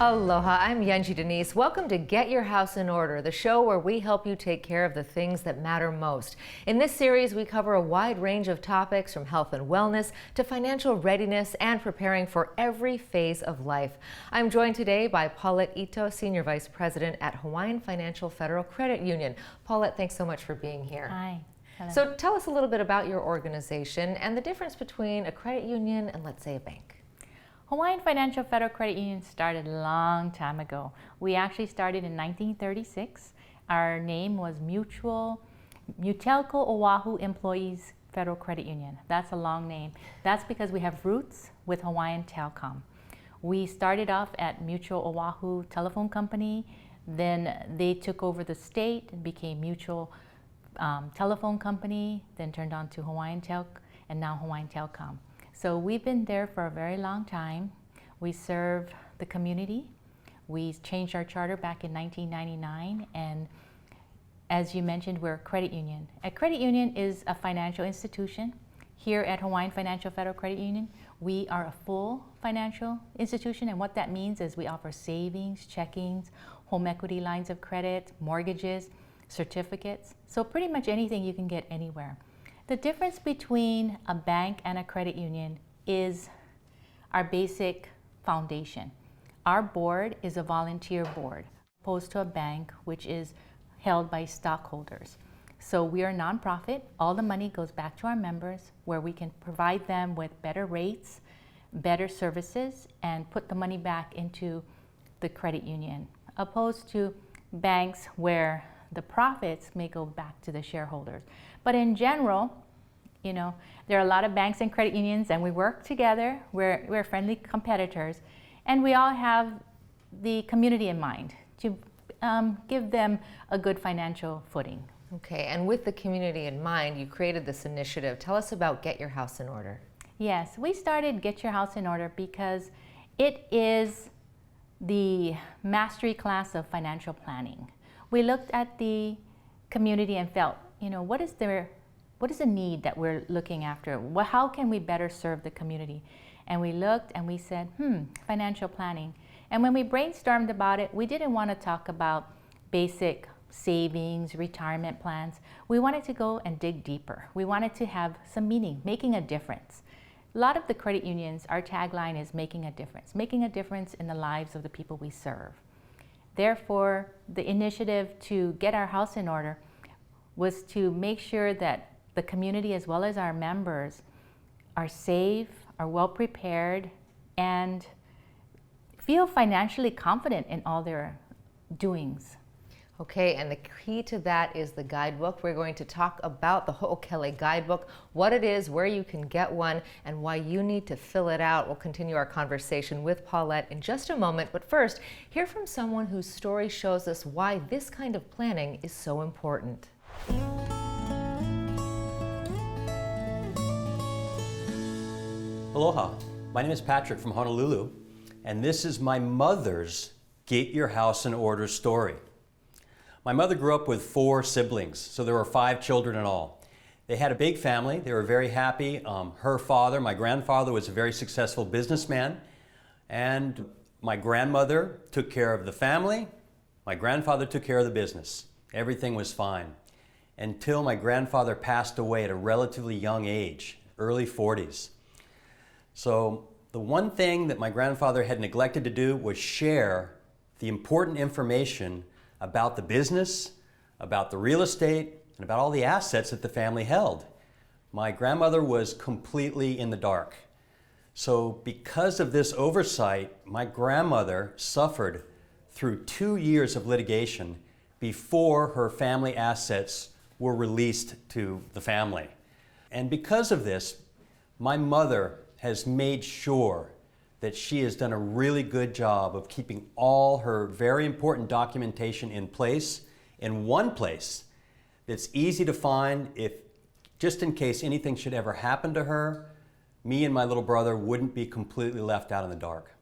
Aloha, I'm Yunji Denise. Welcome to Get Your House in Order, the show where we help you take care of the things that matter most. In this series, we cover a wide range of topics from health and wellness to financial readiness and preparing for every phase of life. I'm joined today by Paulette Ito, Senior Vice President at Hawaiian Financial Federal Credit Union. Paulette, thanks so much for being here. Hi. Hello. So tell us a little bit about your organization and the difference between a credit union and, let's say, a bank. Hawaiian Financial Federal Credit Union started a long time ago. We actually started in 1936. Our name was Mutelco Oahu Employees Federal Credit Union. That's a long name. That's because we have roots with Hawaiian Telecom. We started off at Mutual Oahu Telephone Company, then they took over the state and became Mutual Telephone Company, then turned on to Hawaiian and now Hawaiian Telecom. So we've been there for a very long time. We serve the community. We changed our charter back in 1999, and as you mentioned, we're a credit union. A credit union is a financial institution. Here at Hawaiian Financial Federal Credit Union, we are a full financial institution, and what that means is we offer savings, checkings, home equity lines of credit, mortgages, certificates. So pretty much anything you can get anywhere. The difference between a bank and a credit union is our basic foundation. Our board is a volunteer board, opposed to a bank, which is held by stockholders. So we are a nonprofit. All the money goes back to our members, where we can provide them with better rates, better services, and put the money back into the credit union, opposed to banks where the profits may go back to the shareholders. But in general, you know, there are a lot of banks and credit unions, and we work together. We're friendly competitors, and we all have the community in mind to give them a good financial footing. Okay, and with the community in mind, you created this initiative. Tell us about Get Your House in Order. Yes, we started Get Your House in Order because it is the mastery class of financial planning. We looked at the community and felt, you know, what is the need that we're looking after? How can we better serve the community? And we looked and we said, financial planning. And when we brainstormed about it, we didn't want to talk about basic savings, retirement plans. We wanted to go and dig deeper. We wanted to have some meaning, making a difference. A lot of the credit unions, our tagline is making a difference in the lives of the people we serve. Therefore, the initiative to get our house in order was to make sure that the community, as well as our members, are safe, are well prepared, and feel financially confident in all their doings. Okay, and the key to that is the guidebook. We're going to talk about the Ho'okele guidebook, what it is, where you can get one, and why you need to fill it out. We'll continue our conversation with Paulette in just a moment, but first, hear from someone whose story shows us why this kind of planning is so important. Aloha, my name is Patrick from Honolulu, and this is my mother's Get Your House in Order story. My mother grew up with 4 siblings, so there were 5 children in all. They had a big family. They were very happy. Her father, my grandfather, was a very successful businessman, and my grandmother took care of the family. My grandfather took care of the business. Everything was fine until my grandfather passed away at a relatively young age, early 40s. So the one thing that my grandfather had neglected to do was share the important information about the business, about the real estate, and about all the assets that the family held. My grandmother was completely in the dark. So because of this oversight, my grandmother suffered through 2 years of litigation before her family assets were released to the family. And because of this, my mother has made sure that she has done a really good job of keeping all her very important documentation in place, in one place that's easy to find. If just in case anything should ever happen to her, me and my little brother wouldn't be completely left out in the dark.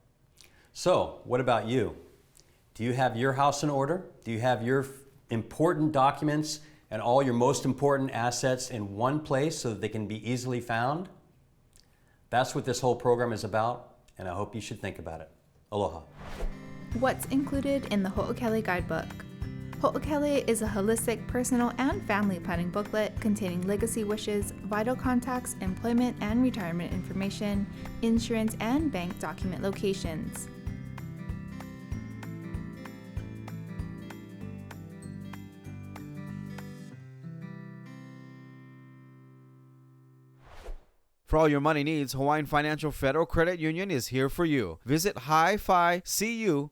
So, what about you? Do you have your house in order? Do you have your important documents and all your most important assets in one place so that they can be easily found? That's what this whole program is about, and I hope you should think about it. Aloha. What's included in the Ho'okele Guidebook? Ho'okele is a holistic personal and family planning booklet containing legacy wishes, vital contacts, employment and retirement information, insurance and bank document locations. For all your money needs, Hawaiian Financial Federal Credit Union is here for you. Visit hificu.com.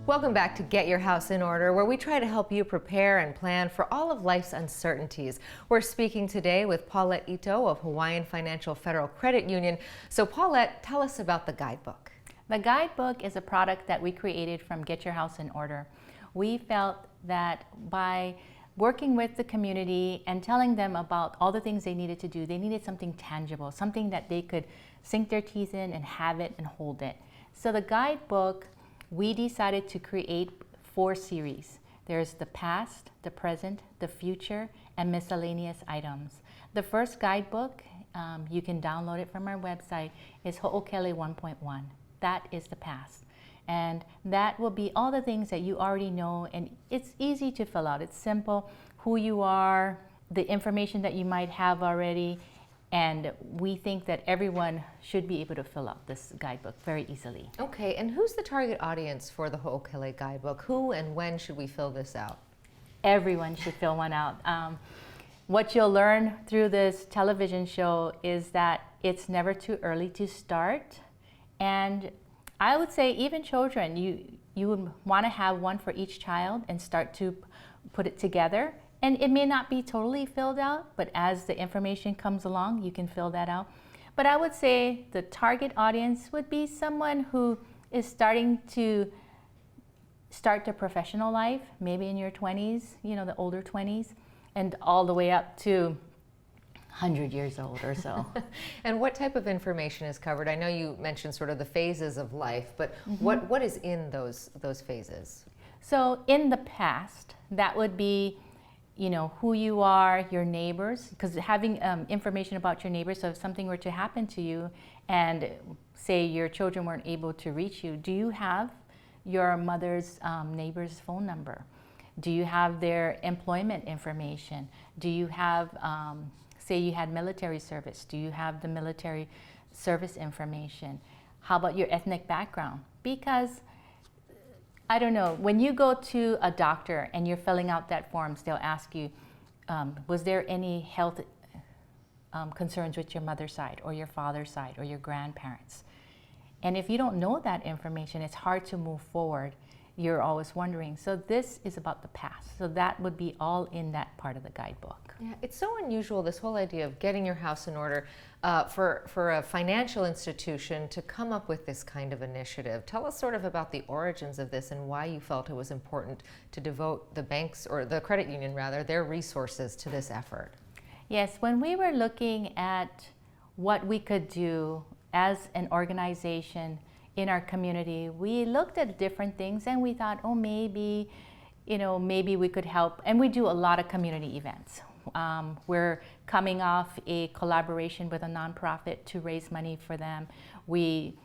Welcome back to Get Your House in Order, where we try to help you prepare and plan for all of life's uncertainties. We're speaking today with Paulette Ito of Hawaiian Financial Federal Credit Union. So Paulette, tell us about the guidebook. The guidebook is a product that we created from Get Your House in Order. We felt that by working with the community and telling them about all the things they needed to do, they needed something tangible, something that they could sink their teeth in and have it and hold it. So the guidebook, we decided to create 4 series. There's the past, the present, the future, and miscellaneous items. The first guidebook, you can download it from our website, is Ho'okele 1.1. That is the past. And that will be all the things that you already know, and it's easy to fill out. It's simple, who you are, the information that you might have already, and we think that everyone should be able to fill out this guidebook very easily. Okay, and who's the target audience for the Ho'okele Guidebook? Who and when should we fill this out? Everyone should fill one out. What you'll learn through this television show is that it's never too early to start. And I would say even children, you would want to have one for each child and start to put it together. And it may not be totally filled out, but as the information comes along, you can fill that out. But I would say the target audience would be someone who is starting to start their professional life, maybe in your 20s, the older 20s, and all the way up to 100 years old or so. And what type of information is covered? I know you mentioned sort of the phases of life, but what is in those phases? So in the past, that would be, who you are, your neighbors, because having information about your neighbors, so if something were to happen to you and say your children weren't able to reach you, do you have your mother's neighbor's phone number? Do you have their employment information? Do you have say you had military service, do you have the military service information? How about your ethnic background? Because, I don't know, when you go to a doctor and you're filling out that forms, they'll ask you, was there any health concerns with your mother's side or your father's side or your grandparents? And if you don't know that information, it's hard to move forward. You're always wondering. So this is about the past. So that would be all in that part of the guidebook. Yeah, it's so unusual, this whole idea of getting your house in order for a financial institution to come up with this kind of initiative. Tell us sort of about the origins of this and why you felt it was important to devote the banks, or the credit union rather, their resources to this effort. Yes, when we were looking at what we could do as an organization in our community, we looked at different things and we thought, oh, maybe we could help. And we do a lot of community events. We're coming off a collaboration with a nonprofit to raise money for them. We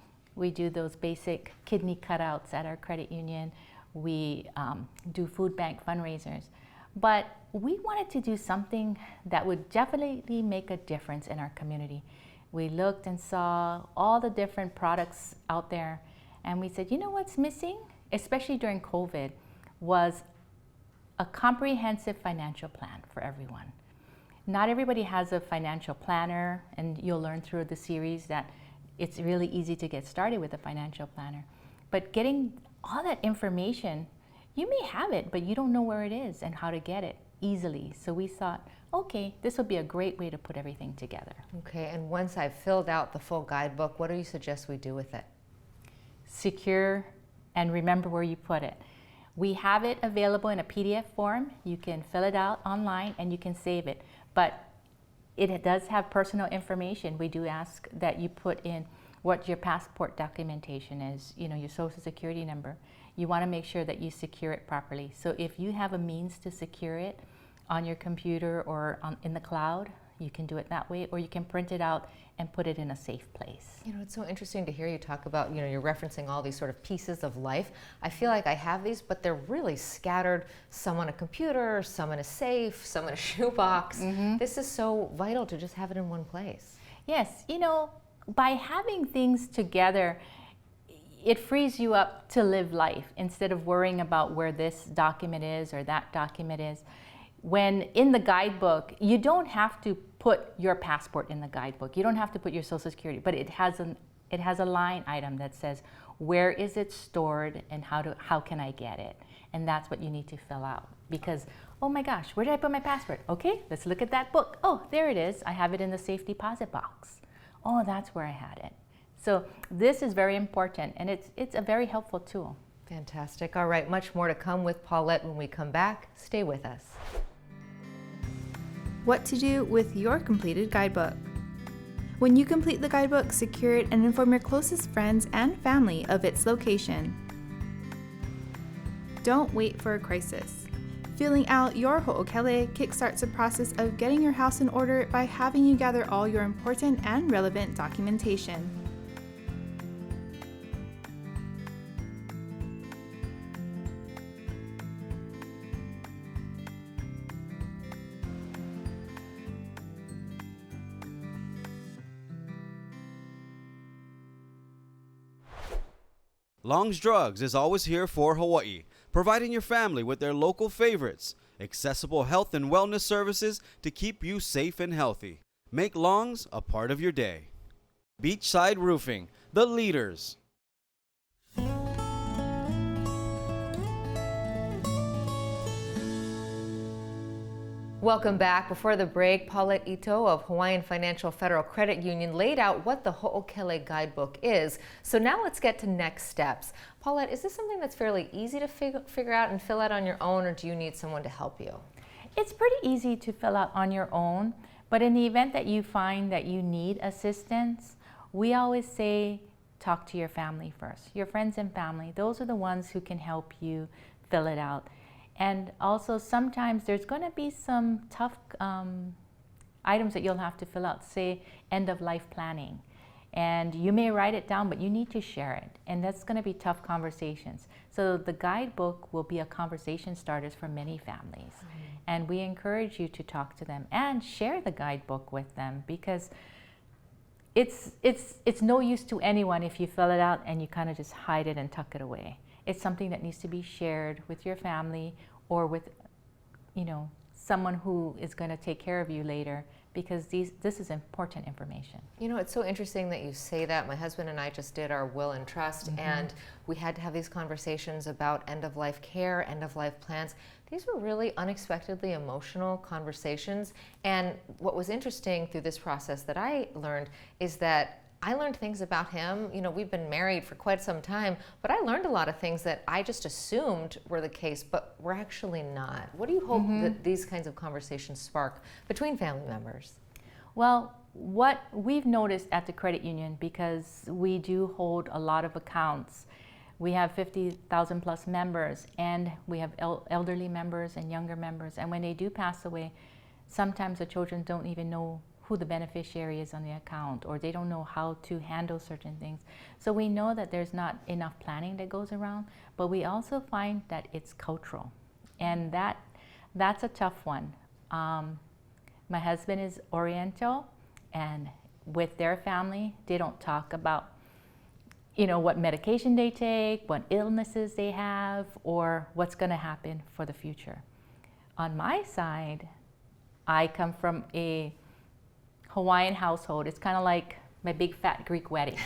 do those basic kidney cutouts at our credit union. We do food bank fundraisers. But we wanted to do something that would definitely make a difference in our community. We looked and saw all the different products out there, and we said, what's missing, especially during COVID, was a comprehensive financial plan for everyone. Not everybody has a financial planner, and you'll learn through the series that it's really easy to get started with a financial planner. But getting all that information, you may have it, but you don't know where it is and how to get it easily. So we thought, okay, this would be a great way to put everything together. Okay, and once I've filled out the full guidebook, what do you suggest we do with it? Secure and remember where you put it. We have it available in a PDF form. You can fill it out online and you can save it. But it does have personal information. We do ask that you put in what your passport documentation is, your social security number. You want to make sure that you secure it properly. So if you have a means to secure it, on your computer or in the cloud. You can do it that way, or you can print it out and put it in a safe place. You know, it's so interesting to hear you talk about, you're referencing all these sort of pieces of life. I feel like I have these, but they're really scattered, some on a computer, some in a safe, some in a shoebox. This is so vital to just have it in one place. Yes, by having things together, it frees you up to live life instead of worrying about where this document is or that document is. When in the guidebook, you don't have to put your passport in the guidebook. You don't have to put your Social Security, but it has a line item that says, where is it stored and how can I get it? And that's what you need to fill out, because, oh my gosh, where did I put my passport? Okay, let's look at that book. Oh, there it is. I have it in the safe deposit box. Oh, that's where I had it. So this is very important, and it's a very helpful tool. Fantastic. All right, much more to come with Paulette when we come back. Stay with us. What to do with your completed guidebook. When you complete the guidebook, secure it and inform your closest friends and family of its location. Don't wait for a crisis. Filling out your ho'okele kickstarts the process of getting your house in order by having you gather all your important and relevant documentation. Long's Drugs is always here for Hawaii, providing your family with their local favorites, accessible health and wellness services to keep you safe and healthy. Make Long's a part of your day. Beachside Roofing, the leaders. Welcome back. Before the break, Paulette Ito of Hawaiian Financial Federal Credit Union laid out what the Ho'okele Guidebook is. So now let's get to next steps. Paulette, is this something that's fairly easy to figure out and fill out on your own, or do you need someone to help you? It's pretty easy to fill out on your own, but in the event that you find that you need assistance, we always say talk to your family first. Your friends and family, those are the ones who can help you fill it out. And also sometimes there's going to be some tough items that you'll have to fill out, say end of life planning. And you may write it down, but you need to share it. And that's going to be tough conversations. So the guidebook will be a conversation starters for many families. And we encourage you to talk to them and share the guidebook with them, because it's no use to anyone if you fill it out and you kind of just hide it and tuck it away. It's something that needs to be shared with your family or with, someone who is going to take care of you later, because this is important information. It's so interesting that you say that. My husband and I just did our will and trust, and we had to have these conversations about end-of-life care, end-of-life plans. These were really unexpectedly emotional conversations, and what was interesting through this process that I learned is that I learned things about him. We've been married for quite some time, but I learned a lot of things that I just assumed were the case, but were actually not. What do you hope that these kinds of conversations spark between family members? Well, what we've noticed at the credit union, because we do hold a lot of accounts, we have 50,000 plus members, and we have elderly members and younger members, and when they do pass away, sometimes the children don't even know who the beneficiary is on the account, or they don't know how to handle certain things. So we know that there's not enough planning that goes around, but we also find that it's cultural, and that's a tough one. My husband is Oriental, and with their family, they don't talk about what medication they take, what illnesses they have, or what's going to happen for the future. On my side, I come from a Hawaiian household. It's kind of like my big fat Greek wedding.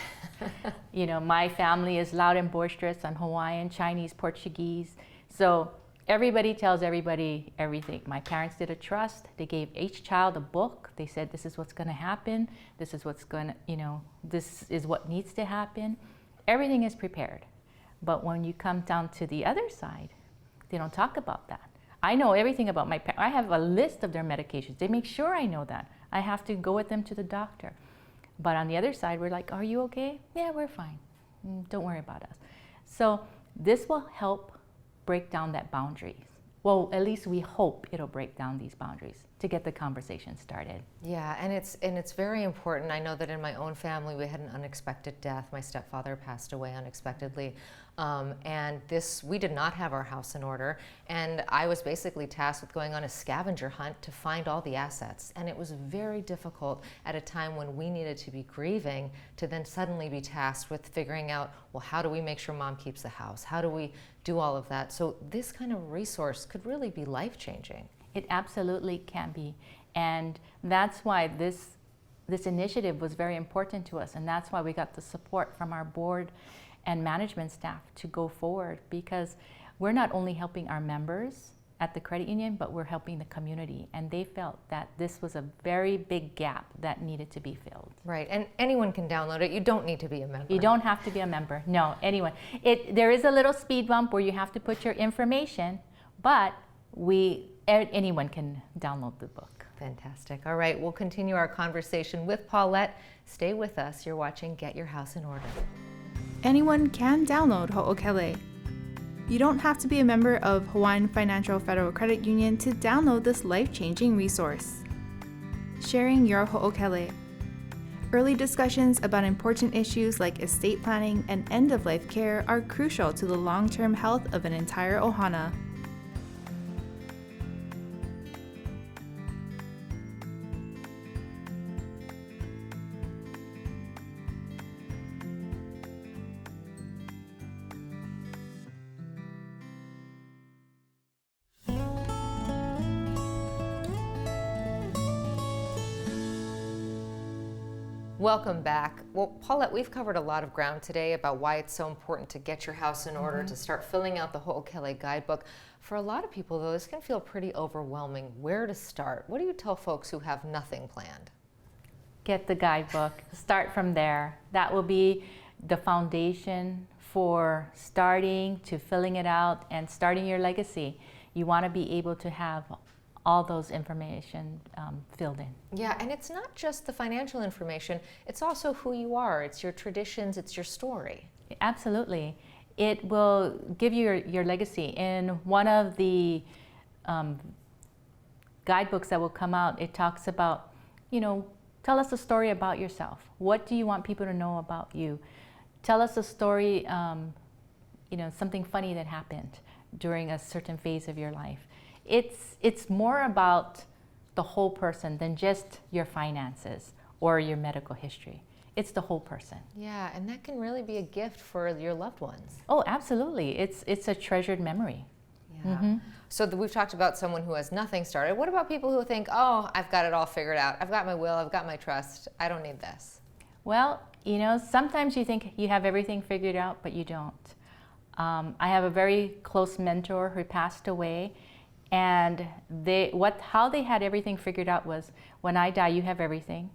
My family is loud and boisterous. I'm Hawaiian, Chinese, Portuguese. So everybody tells everybody everything. My parents did a trust. They gave each child a book. They said, this is what's going to happen. This is what's going to, this is what needs to happen. Everything is prepared. But when you come down to the other side, they don't talk about that. I know everything about my parents. I have a list of their medications. They make sure I know that. I have to go with them to the doctor. But on the other side, we're like, are you okay? Yeah, we're fine. Don't worry about us. So this will help break down that boundaries. well, at least we hope it'll break down these boundaries to get the conversation started. Yeah, and it's very important. I know that in my own family we had an unexpected death. My stepfather passed away unexpectedly, and we did not have our house in order. And I was basically tasked with going on a scavenger hunt to find all the assets. And it was very difficult at a time when we needed to be grieving to then suddenly be tasked with figuring out, well, how do we make sure mom keeps the house? How do we do all of that? So this kind of resource could really be life-changing. It absolutely can be. And that's why this initiative was very important to us. And that's why we got the support from our board and management staff to go forward, because we're not only helping our members at the credit union, but we're helping the community. And they felt that this was a very big gap that needed to be filled. Right, and anyone can download it. You don't need to be a member. You don't have to be a member. No, anyone. There is a little speed bump where you have to put your information, but anyone can download the book. Fantastic. All right, we'll continue our conversation with Paulette. Stay with us. You're watching Get Your House in Order. Anyone can download Ho'okele. You don't have to be a member of Hawaiian Financial Federal Credit Union to download this life-changing resource. Sharing your Ho'okele. Early discussions about important issues like estate planning and end-of-life care are crucial to the long-term health of an entire ohana. Welcome back. Well, Paulette, we've covered a lot of ground today about why it's so important to get your house in order, to start filling out the Ho'okele guidebook. For a lot of people, though, this can feel pretty overwhelming. Where to start? What do you tell folks who have nothing planned? Get the guidebook. Start from there. That will be the foundation for starting to filling it out and starting your legacy. You want to be able to have all those information filled in. Yeah, and it's not just the financial information, it's also who you are, it's your traditions, it's your story. Absolutely. It will give you your legacy. In one of the guidebooks that will come out, it talks about, tell us a story about yourself. What do you want people to know about you? Tell us a story, something funny that happened during a certain phase of your life. It's more about the whole person than just your finances or your medical history. It's the whole person. Yeah, and that can really be a gift for your loved ones. Oh, absolutely. It's a treasured memory. Yeah. So we've talked about someone who has nothing started. What about people who think, oh, I've got it all figured out. I've got my will, I've got my trust. I don't need this. Well, sometimes you think you have everything figured out, but you don't. I have a very close mentor who passed away. And how they had everything figured out was, when I die, you have everything.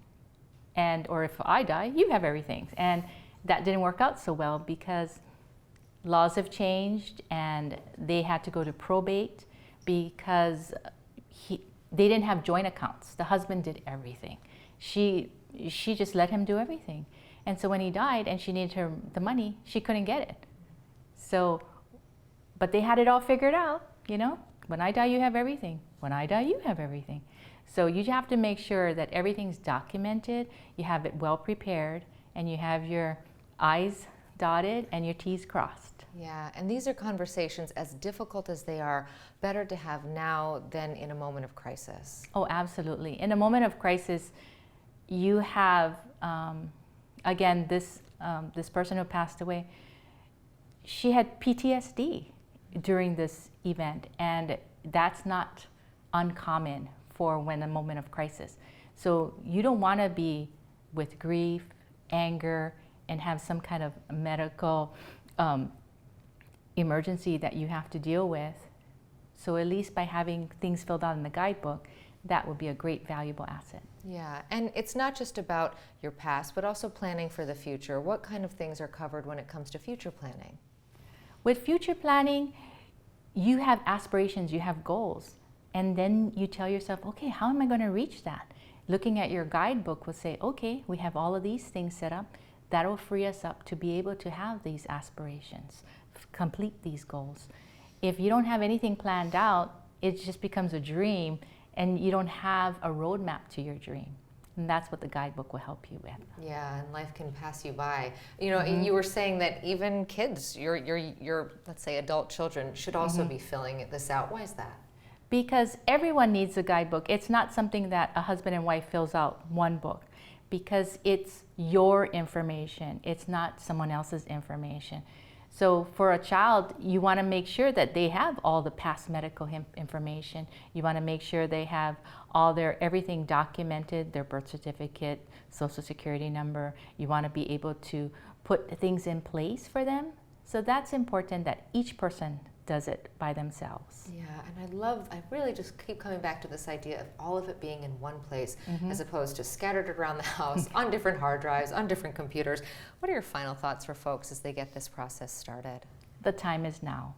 Or if I die, you have everything. And that didn't work out so well because laws have changed and they had to go to probate because they didn't have joint accounts. The husband did everything. She just let him do everything. And so when he died and she needed the money, she couldn't get it. But they had it all figured out, When I die, you have everything. When I die, you have everything. So you have to make sure that everything's documented, you have it well prepared, and you have your I's dotted and your T's crossed. Yeah, and these are conversations, as difficult as they are, better to have now than in a moment of crisis. Oh, absolutely. In a moment of crisis, you have, again, this person who passed away, she had PTSD during this event, and that's not uncommon for when a moment of crisis. So you don't want to be with grief, anger, and have some kind of medical emergency that you have to deal with. So at least by having things filled out in the guidebook, that would be a great valuable asset. Yeah, and it's not just about your past, but also planning for the future. What kind of things are covered when it comes to future planning? With future planning, you have aspirations, you have goals, and then you tell yourself, okay, how am I going to reach that? Looking at your guidebook will say, okay, we have all of these things set up. That'll free us up to be able to have these aspirations, complete these goals. If you don't have anything planned out, it just becomes a dream and you don't have a roadmap to your dream. And that's what the guidebook will help you with. Yeah, and life can pass you by. You know, you were saying that even kids, your let's say adult children, should also be filling this out. Why is that? Because everyone needs a guidebook. It's not something that a husband and wife fills out one book, because it's your information. It's not someone else's information. So for a child, you want to make sure that they have all the past medical information. You want to make sure they have all their everything documented, their birth certificate, social security number. You want to be able to put things in place for them. So that's important that each person does it by themselves. Yeah, and I really just keep coming back to this idea of all of it being in one place as opposed to scattered around the house on different hard drives, on different computers. What are your final thoughts for folks as they get this process started? The time is now.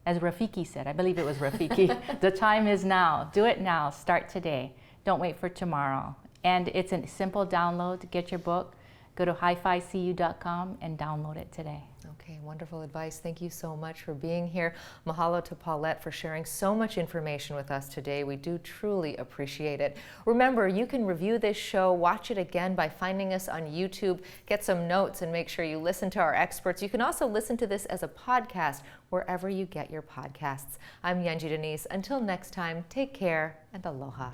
As Rafiki said, I believe it was Rafiki, the time is now. Do it now, start today. Don't wait for tomorrow. And it's a simple download. Get your book, go to hificu.com and download it today. Okay, wonderful advice. Thank you so much for being here. Mahalo to Paulette for sharing so much information with us today. We do truly appreciate it. Remember, you can review this show, watch it again by finding us on YouTube, get some notes, and make sure you listen to our experts. You can also listen to this as a podcast wherever you get your podcasts. I'm Yanji Denise. Until next time, take care and aloha.